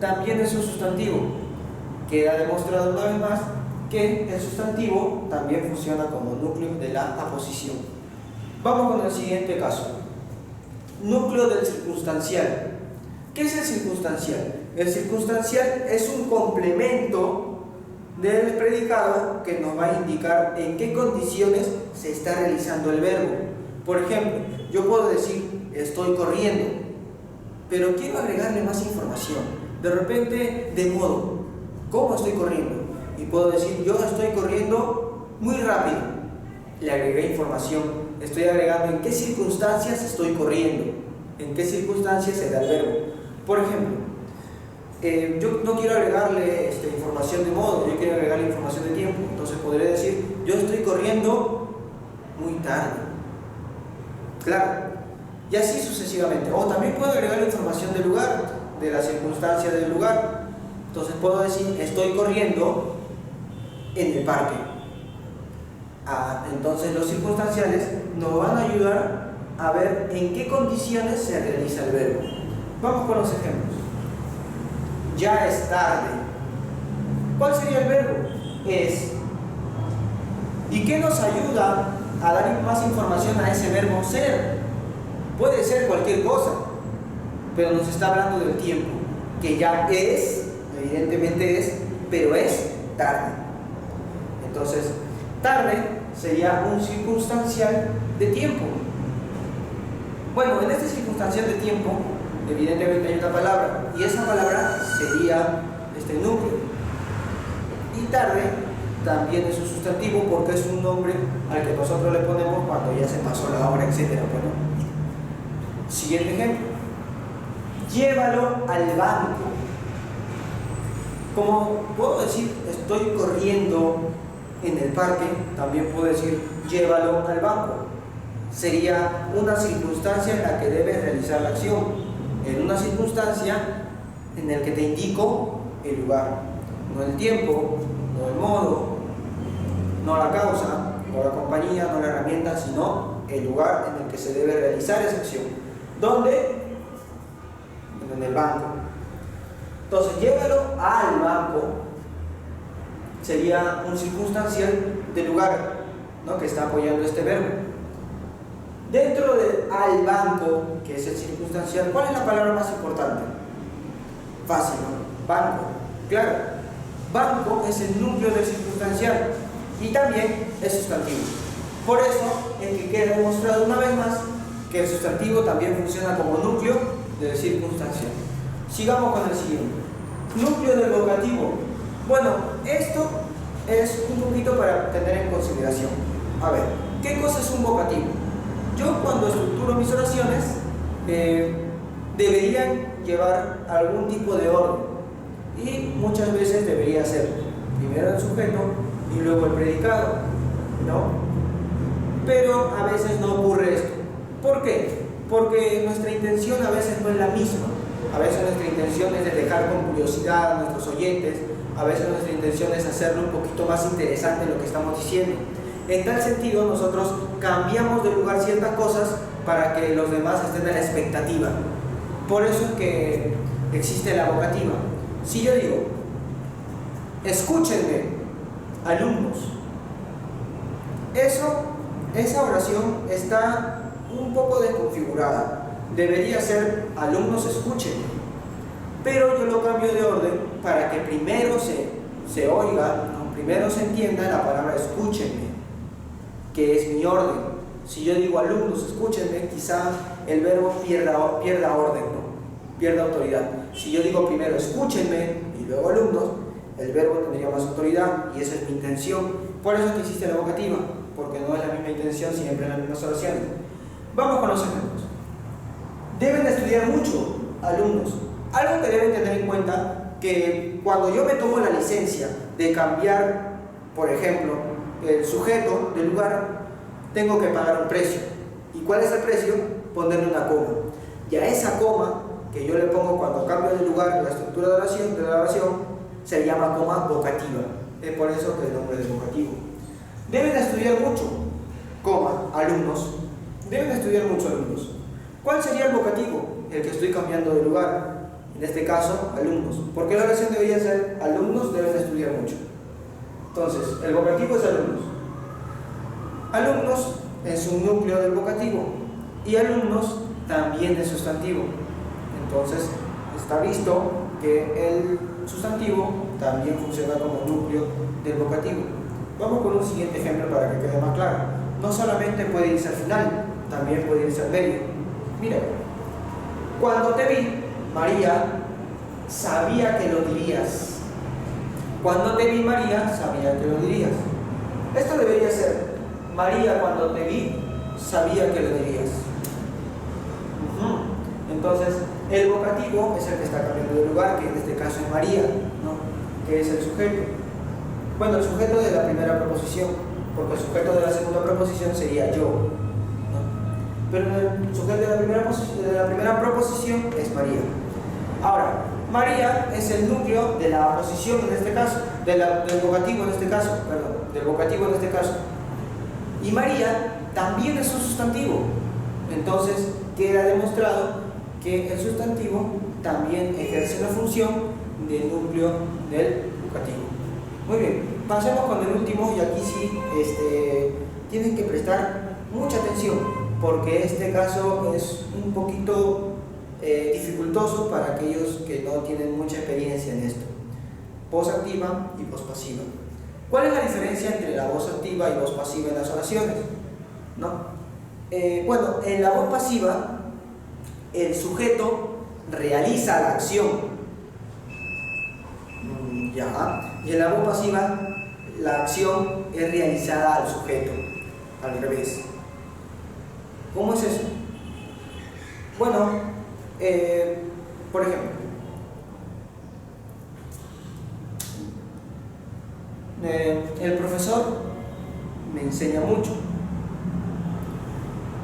también es un sustantivo. Queda demostrado una vez más que el sustantivo también funciona como núcleo de la aposición. Vamos con el siguiente caso. Núcleo del circunstancial. ¿Qué es el circunstancial? El circunstancial es un complemento del predicado que nos va a indicar en qué condiciones se está realizando el verbo. Por ejemplo, yo puedo decir estoy corriendo, pero quiero agregarle más información. De repente, de modo, ¿cómo estoy corriendo? Y puedo decir yo estoy corriendo muy rápido. Le agregué información, estoy agregando en qué circunstancias estoy corriendo, en qué circunstancias se da el verbo. Por ejemplo, yo no quiero agregarle información de modo, yo quiero agregarle información de tiempo. Entonces podré decir yo estoy corriendo muy tarde. Claro, y así sucesivamente. O también puedo agregar información del lugar, de la circunstancia del lugar. Entonces puedo decir estoy corriendo en el parque. Entonces los circunstanciales nos van a ayudar a ver en qué condiciones se realiza el verbo. Vamos con los ejemplos. Ya es tarde. ¿Cuál sería el verbo? Es. ¿Y qué nos ayuda a dar más información a ese verbo ser? Puede ser cualquier cosa, pero nos está hablando del tiempo, que ya es, evidentemente es, pero es tarde. Entonces, tarde sería un circunstancial de tiempo. Bueno, en este circunstancial de tiempo, evidentemente hay una palabra, y esa palabra sería este núcleo. Y tarde también es un sustantivo porque es un nombre al que nosotros le ponemos cuando ya se pasó la hora, etc. Bueno, siguiente ejemplo. Llévalo al banco. Como puedo decir estoy corriendo en el parque, también puedo decir llévalo al banco. Sería una circunstancia en la que debes realizar la acción. En una circunstancia en la que te indico el lugar, no el tiempo, no el modo, no la causa, no la compañía, no la herramienta, sino el lugar en el que se debe realizar esa acción. ¿Dónde? En el banco. Entonces, llévalo al banco sería un circunstancial del lugar, ¿no?, que está apoyando este verbo. Dentro de al banco, que es el circunstancial, ¿cuál es la palabra más importante? Fácil, ¿no? Banco. Claro, banco es el núcleo del circunstancial y también es sustantivo. Por eso es que queda demostrado una vez más que el sustantivo también funciona como núcleo del circunstancial. Sigamos con el siguiente. Núcleo del vocativo. Bueno, esto es un poquito para tener en consideración. A ver, ¿qué cosa es un vocativo? Yo cuando estructuro mis oraciones deberían llevar algún tipo de orden y muchas veces debería ser primero el sujeto y luego el predicado, ¿no? Pero a veces no ocurre esto. ¿Por qué? Porque nuestra intención a veces no es la misma. A veces nuestra intención es de dejar con curiosidad a nuestros oyentes, a veces nuestra intención es hacerlo un poquito más interesante lo que estamos diciendo. En tal sentido, nosotros cambiamos de lugar ciertas cosas para que los demás estén a la expectativa. Por eso es que existe la vocativa. Si yo digo, escúchenme, alumnos, esa oración está un poco desconfigurada. Debería ser, alumnos, escúchenme. Pero yo lo cambio de orden para que primero se oiga, ¿no?, primero se entienda la palabra escúchenme, que es mi orden. Si yo digo alumnos, escúchenme, quizá el verbo pierda orden, ¿no?, pierda autoridad. Si yo digo primero escúchenme y luego alumnos, el verbo tendría más autoridad y esa es mi intención. Por eso es que existe la vocativa, porque no es la misma intención siempre en las mismas oraciones. Vamos con los ejemplos. Deben de estudiar mucho, alumnos. Algo que deben tener en cuenta, que cuando yo me tomo la licencia de cambiar, por ejemplo, el sujeto del lugar, tengo que pagar un precio. ¿Y cuál es el precio? Ponerle una coma. Y a esa coma que yo le pongo cuando cambio de lugar en la estructura de la oración se llama coma vocativa. Es por eso que el nombre es vocativo. Deben estudiar mucho, coma, alumnos. Deben estudiar mucho, alumnos. ¿Cuál sería el vocativo? El que estoy cambiando de lugar. En este caso, alumnos. ¿Por qué la oración debería ser alumnos deben estudiar mucho? Entonces, el vocativo es alumnos. Alumnos es un núcleo del vocativo y alumnos también es sustantivo. Entonces, está visto que el sustantivo también funciona como núcleo del vocativo. Vamos con un siguiente ejemplo para que quede más claro. No solamente puede irse al final, también puede irse al medio. Mira, cuando te vi, María, sabía que lo dirías. Cuando te vi, María, sabía que lo dirías. Esto debería ser: María, cuando te vi, sabía que lo dirías. Entonces, el vocativo es el que está cambiando de lugar, que en este caso es María, ¿no? Que es el sujeto. Bueno, el sujeto de la primera proposición, porque el sujeto de la segunda proposición sería yo, ¿no? Pero el sujeto de la primera proposición es María. Ahora, María es el núcleo de la posición en este caso, del vocativo en este caso, perdón, del vocativo en este caso. Y María también es un sustantivo. Entonces, queda demostrado que el sustantivo también ejerce una función de núcleo del vocativo. Muy bien, pasemos con el último, y aquí sí tienen que prestar mucha atención, porque este caso es un poquito dificultoso para aquellos que no tienen mucha experiencia en esto. Voz activa y voz pasiva. ¿Cuál es la diferencia entre la voz activa y voz pasiva en las oraciones? ¿No? Bueno, en la voz pasiva, el sujeto realiza la acción. Ya. Y en la voz pasiva, la acción es realizada al sujeto, al revés. ¿Cómo es eso? Bueno, por ejemplo, el profesor me enseña mucho.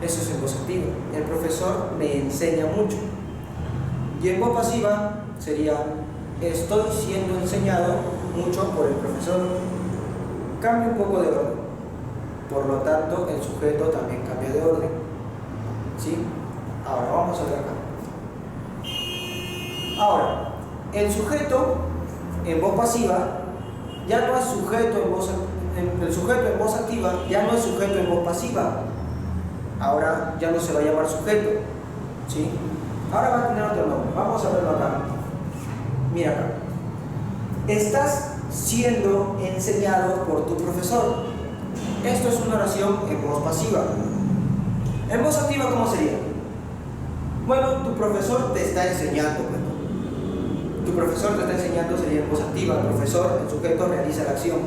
Eso es en voz activa. El profesor me enseña mucho. Y en voz pasiva sería: estoy siendo enseñado mucho por el profesor. Cambia un poco de orden. Por lo tanto, el sujeto también cambia de orden. ¿Sí? Ahora vamos a ver acá. Ahora, el sujeto en voz pasiva ya no es sujeto en voz activa. El sujeto en voz activa ya no es sujeto en voz pasiva. Ahora ya no se va a llamar sujeto, ¿sí? Ahora va a tener otro nombre. Vamos a verlo acá. Mira acá. Estás siendo enseñado por tu profesor. Esto es una oración en voz pasiva. En voz activa, ¿cómo sería? Bueno, tu profesor te está enseñando. Bueno, tu profesor te está enseñando sería en voz activa. El profesor, el sujeto, realiza la acción.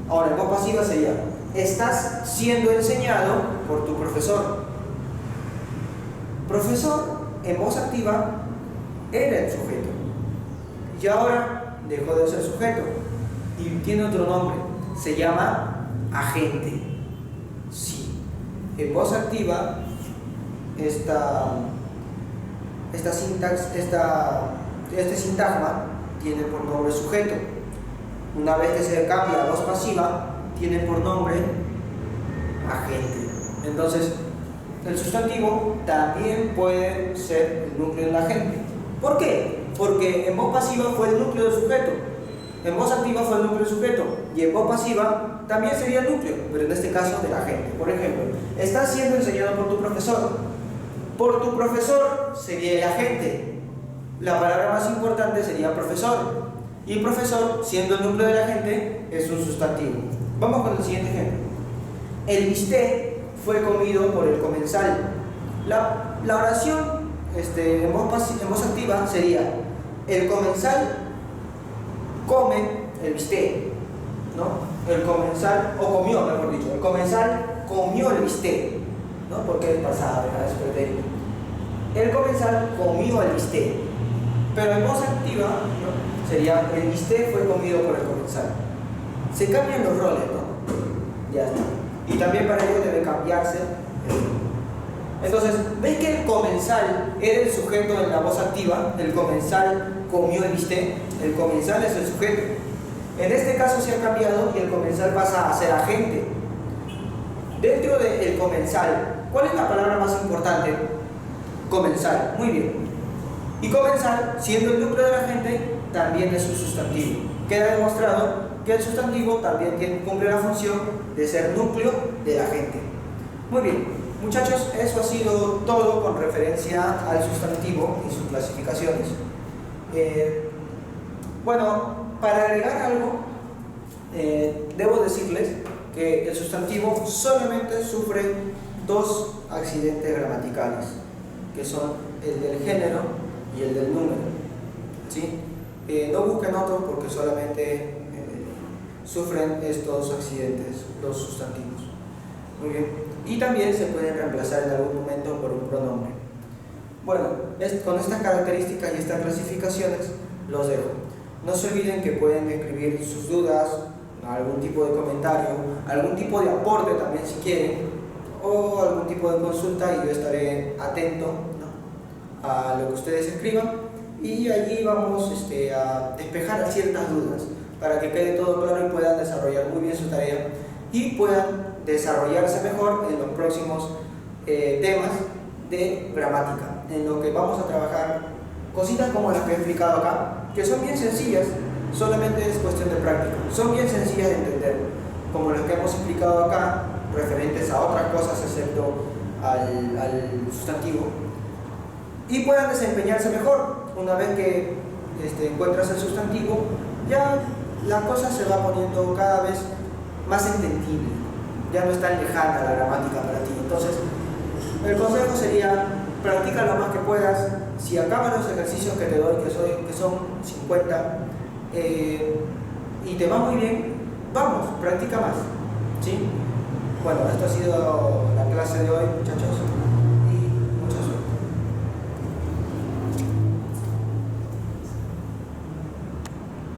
Ahora, en voz pasiva sería: estás siendo enseñado por tu profesor. Profesor, en voz activa, era el sujeto. Y ahora dejó de ser sujeto y tiene otro nombre. Se llama agente. Sí. En voz activa, este sintagma tiene por nombre sujeto. Una vez que se cambia a voz pasiva, tiene por nombre agente. Entonces, el sustantivo también puede ser el núcleo del agente. ¿Por qué? Porque en voz pasiva fue el núcleo del sujeto, en voz activa fue el núcleo del sujeto, y en voz pasiva también sería el núcleo, pero en este caso del agente. Por ejemplo, estás siendo enseñado por tu profesor. Por tu profesor sería el agente. La palabra más importante sería profesor. Y profesor, siendo el núcleo del agente, es un sustantivo. Vamos con el siguiente ejemplo. El bistec fue comido por el comensal. La oración en voz activa sería: el comensal come el bistec, ¿no? El comensal, o comió, mejor dicho, el comensal comió el bistec, ¿no? Porque es pasado, es pretérito. El comensal comió el bistec. Pero en voz activa, ¿no? Sería: el bistec fue comido por el comensal. Se cambian los roles, ¿no? Ya está. Y también para ello debe cambiarse el rol. Entonces, ¿ves que el comensal era el sujeto en la voz activa? El comensal comió el bistec. El comensal es el sujeto. En este caso se ha cambiado y el comensal pasa a ser agente. Dentro del comensal, ¿cuál es la palabra más importante? Comensal. Muy bien. Y comensal, siendo el núcleo de la gente, también es un sustantivo. Queda demostrado que el sustantivo también cumple la función de ser núcleo de la gente. Muy bien, muchachos, eso ha sido todo con referencia al sustantivo y sus clasificaciones. Bueno, para agregar algo, debo decirles que el sustantivo solamente sufre dos accidentes gramaticales, que son el del género y el del número, ¿sí? No busquen otros porque solamente sufren estos accidentes los sustantivos. Muy bien. Y también se pueden reemplazar en algún momento por un pronombre. Bueno, con estas características y estas clasificaciones los dejo. No se olviden que pueden escribir sus dudas, algún tipo de comentario, algún tipo de aporte también si quieren, o algún tipo de consulta, y yo estaré atento, ¿no?, a lo que ustedes escriban, y allí vamos a despejar ciertas dudas para que quede todo claro y puedan desarrollar muy bien su tarea y puedan desarrollarse mejor en los próximos temas de gramática, en lo que vamos a trabajar cositas como las que he explicado acá, que son bien sencillas, solamente es cuestión de práctica, son bien sencillas de entender, como las que hemos explicado acá, referentes a otras cosas excepto al sustantivo, y puedan desempeñarse mejor. Una vez que encuentras el sustantivo, ya la cosa se va poniendo cada vez más entendible, ya no es tan lejana la gramática para ti. Entonces, el consejo sería: practica lo más que puedas. Si acabas los ejercicios que te doy, que son 50, y te va muy bien, vamos, practica más, ¿sí? Bueno, esto ha sido la clase de hoy, muchachos.